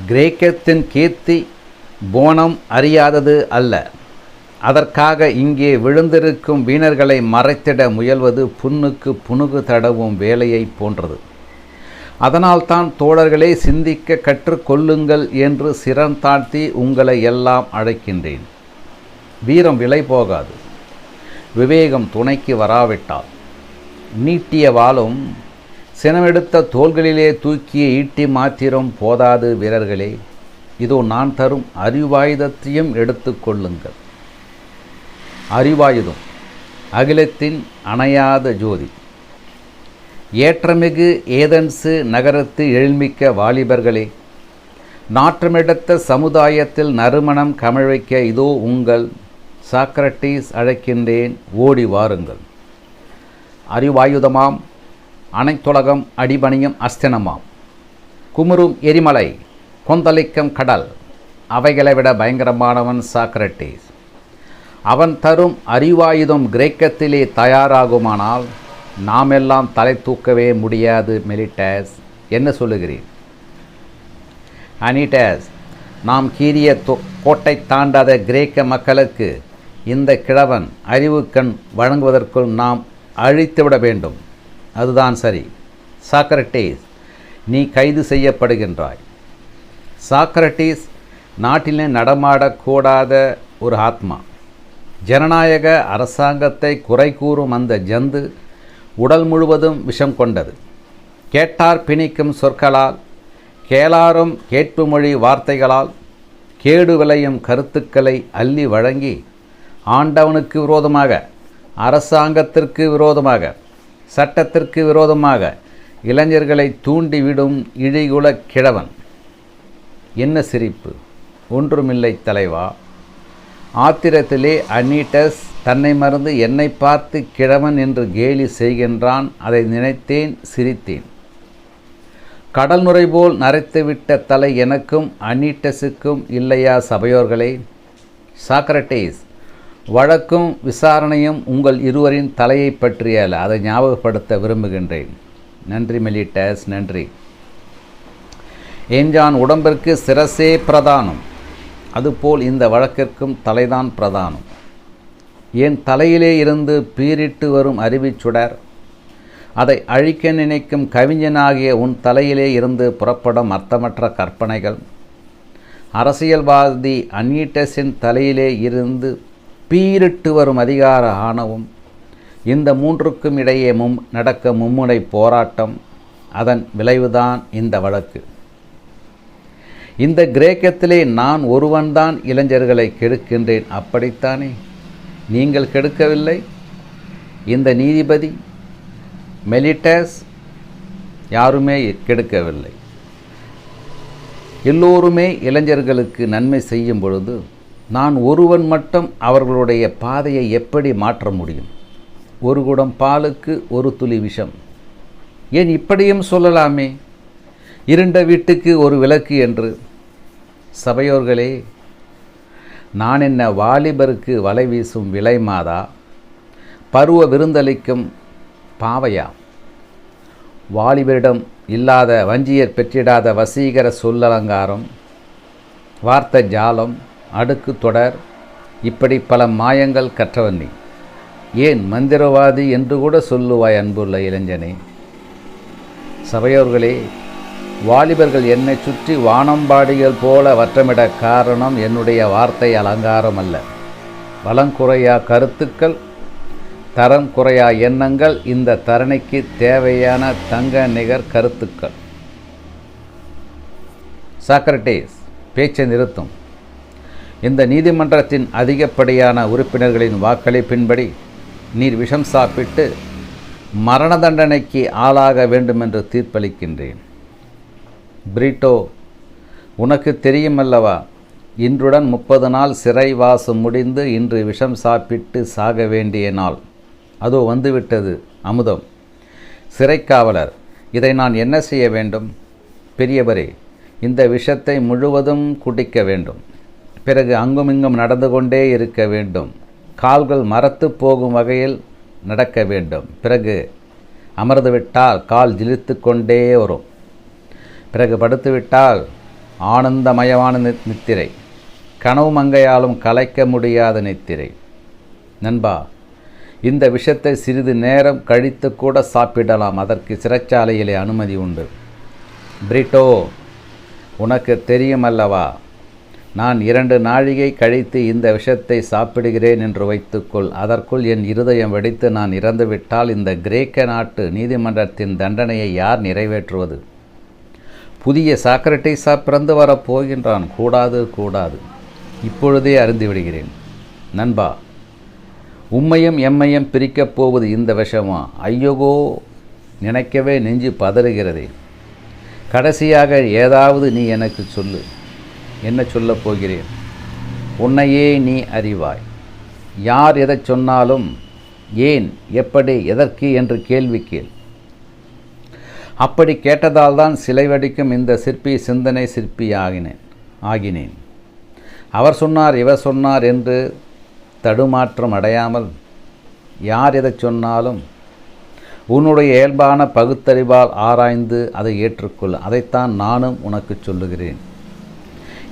கிரேக்கத்தின் கீர்த்தி போனம் அறியாதது அல்ல. அதற்காக இங்கே விழுந்திருக்கும் வீணர்களை மறைத்திட முயல்வது புண்ணுக்கு புணுகு தடவும் வேலையை போன்றது. அதனால்தான் தோழர்களே, சிந்திக்க கற்றுக்கொள்ளுங்கள் என்று சிரந்தாழ்த்தி உங்களை எல்லாம் அழைக்கின்றேன். வீரம் விலை போகாது, விவேகம் துணைக்கு வராவிட்டால். நீட்டிய வாளும் சினமெடுத்த தோள்களிலே தூக்கிய ஈட்டி மாத்திரம் போதாது வீரர்களே. இதோ நான் தரும் அறிவாயுதத்தையும் எடுத்து கொள்ளுங்கள். அறிவாயுதம் அகிலத்தின் அணையாத ஜோதி. ஏற்றமிகு ஏதென்சு நகரத்து எழில்மிக்க வாலிபர்களே, நாற்றமெடுத்த சமுதாயத்தில் நறுமணம் கமழ்வைக்க இதோ உங்கள் சாக்ரட்டீஸ் அழைக்கின்றேன், ஓடி வாருங்கள். அறிவாயுதமாம், அனைத்துலகம் அடிபணியும் அஸ்தினமாம், குமுறும் எரிமலை, கொந்தளிக்கும் கடல், அவைகளை விட பயங்கரமானவன் சாக்ரட்டீஸ். அவன் தரும் அறிவாயுதம் கிரேக்கத்திலே தயாராகுமானால் நாம் எல்லாம் தலை தூக்கவே முடியாது. மெலிட்டஸ், என்ன சொல்லுகிறேன்? அனிட்டஸ், நாம் கீரிய கோட்டை தாண்டாத கிரேக்க மக்களுக்கு இந்த கிழவன் அறிவுக்கண் வழங்குவதற்குள் நாம் அழித்துவிட வேண்டும். அதுதான் சரி. சாக்ரட்டீஸ், நீ கைது செய்யப்படுகின்றாய். சாக்ரட்டீஸ் நாட்டிலே நடமாடக்கூடாத ஒரு ஆத்மா. ஜனநாயக அரசாங்கத்தை குறை கூறும் அந்த ஜந்து உடல் முழுவதும் விஷம் கொண்டது. கேட்டார் பிணிக்கும் சொற்களால், கேளாரும் கேட்பு மொழி வார்த்தைகளால், கேடு விளையும் கருத்துக்களை அள்ளி வழங்கி ஆண்டவனுக்கு விரோதமாக, அரசாங்கத்திற்கு விரோதமாக, சட்டத்திற்கு விரோதமாக இளைஞர்களை தூண்டிவிடும் இழிகுல கிழவன். என்ன சிரிப்பு! ஒன்றுமில்லை தலைவா. ஆத்திரத்திலே அனீட்டஸ் தன்னை மறந்து என்னை பார்த்து கிழவன் என்று கேலி செய்கின்றான். அதை நினைத்தேன், சிரித்தேன். கடல் நுரை போல் நரைத்துவிட்ட தலை எனக்கும் அனீட்டஸுக்கும் இல்லையா சபையோர்களே? சாக்ரட்டீஸ், வழக்கும் விசாரணையும் உங்கள் இருவரின் தலையை பற்றியல்ல, அதை ஞாபகப்படுத்த விரும்புகின்றேன். நன்றி மெலிட்டஸ், நன்றி. ஏஞ்சான் உடம்பிற்கு சிரசே பிரதானம், அதுபோல் இந்த வழக்கிற்கும் தலைதான் பிரதானம். என் தலையிலே இருந்து பீரிட்டு வரும் அறிவிச்சுடர், அதை அழிக்க நினைக்கும் கவிஞனாகிய உன் தலையிலே இருந்து புறப்படும் அர்த்தமற்ற கற்பனைகள், அரசியல்வாதி அனீட்டஸின் தலையிலே இருந்து பீரிட்டு வரும் அதிகார ஆணவம், இந்த மூன்றுக்கும் இடையே நடக்க மும்முனை போராட்டம், அதன் விளைவுதான் இந்த வழக்கு. இந்த கிரேக்கத்திலே நான் ஒருவன்தான் இளைஞர்களை கெடுக்கின்றேன், அப்படித்தானே? நீங்கள் கெடுக்கவில்லை. இந்த நீதிபதி மெலிட்டஸ் யாருமே கெடுக்கவில்லை. எல்லோருமே இளைஞர்களுக்கு நன்மை செய்யும் பொழுது நான் ஒருவன் மட்டும் அவர்களுடைய பாதையை எப்படி மாற்ற முடியும்? ஒரு குடம் பாலுக்கு ஒரு துளி விஷம். ஏன் இப்படியும் சொல்லலாமே, இருண்ட வீட்டுக்கு ஒரு விளக்கு என்று. சபையோர்களே, நான் என்ன வாலிபருக்கு வலை வீசும் விலை மாதா, பருவ விருந்தளிக்கும் பாவையா? வாலிபரிடம் இல்லாத, வஞ்சியர் பெற்றிடாத வசீகர சொல்லலங்காரம், வார்த்த ஜாலம், அடுக்கு தொடர், இப்படி பல மாயங்கள் கற்றவன் நீ. ஏன் மந்திரவாதி என்று கூட சொல்லுவாய் அன்புள்ள இளைஞனே. சபையோர்களே, வாலிபர்கள் என்னை சுற்றி வானம்பாடிகள் போல வட்டமிட காரணம் என்னுடைய வார்த்தை அலங்காரம் அல்ல. வளங்குறையா கருத்துக்கள், தரம் குறையா எண்ணங்கள், இந்த தரணிக்கு தேவையான தங்க நிகர் கருத்துக்கள். சாக்ரட்டீஸ், பேச்சை நிறுத்தும். இந்த நீதிமன்றத்தின் அதிகப்படியான உறுப்பினர்களின் வாக்களிப்பின்படி நீர் விஷம் சாப்பிட்டு மரண தண்டனைக்கு ஆளாக வேண்டுமென்று தீர்ப்பளிக்கின்றேன். பிரிட்டோ, உனக்கு தெரியுமல்லவா, இன்றுடன் 30 நாள் சிறைவாசம் முடிந்து இன்று விஷம் சாப்பிட்டு சாக வேண்டிய நாள். அதோ வந்துவிட்டது அமுதம். சிறைக்காவலர், இதை நான் என்ன செய்ய வேண்டும்? பெரியவரே, இந்த விஷத்தை முழுவதும் குடிக்க வேண்டும். பிறகு அங்குமிங்கும் நடந்து கொண்டே இருக்க வேண்டும். கால்கள் மரத்து போகும் வகையில் நடக்க வேண்டும். பிறகு அமர்ந்துவிட்டால் கால் ஜிலித்து கொண்டே வரும். பிறகு படுத்துவிட்டால் ஆனந்தமயமான நித்திரை, கனவு மங்கையாலும் கலைக்க முடியாத நித்திரை. நண்பா, இந்த விஷத்தை சிறிது நேரம் கழித்து கூட சாப்பிடலாம். அதற்கு சிறைச்சாலையிலே அனுமதி உண்டு. பிரிட்டோ, உனக்கு தெரியுமல்லவா, நான் 2 நாழிகை கழித்து இந்த விஷத்தை சாப்பிடுகிறேன் என்று வைத்துக்கொள். அதற்குள் என் இருதயம் வெடித்து நான் இறந்துவிட்டால் இந்த கிரேக்க நாட்டு நீதிமன்றத்தின் தண்டனையை யார் நிறைவேற்றுவது? புதிய சாக்ரட்டிஸா பிறந்து வரப்போகின்றான். கூடாது கூடாது, இப்பொழுதே அறிந்துவிடுகிறேன். நண்பா, உம்மையும் எம்மையும் பிரிக்கப் போவது இந்த விஷமா? ஐயோகோ, நினைக்கவே நெஞ்சு பதறுகிறதே. கடைசியாக ஏதாவது நீ எனக்கு சொல்லு. என்ன சொல்லப் போகிறேன்? உன்னையே நீ அறிவாய். யார் எதை சொன்னாலும் ஏன், எப்படி, எதற்கு என்று கேள்வி கேள். அப்படி கேட்டதால் தான் சிலை வடிக்கும் இந்த சிற்பி சிந்தனை சிற்பி ஆகினேன். அவர் சொன்னார், இவர் சொன்னார் என்று தடுமாற்றம் அடையாமல் யார் எதை சொன்னாலும் உன்னுடைய இயல்பான பகுத்தறிவால் ஆராய்ந்து அதை ஏற்றுக்கொள். அதைத்தான் நானும் உனக்கு சொல்லுகிறேன்.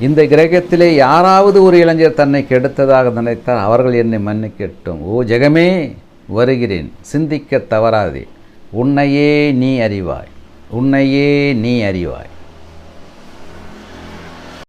இந்த கிரகத்திலே யாராவது ஒரு இளைஞர் தன்னை கெடுத்ததாக நினைத்தால் அவர்கள் என்னை மன்னிக்கட்டும். ஓ ஜெகமே, வருகிறேன். சிந்திக்க தவறாதே. உன்னையே நீ அறிவாய். உன்னையே நீ அறிவாய்.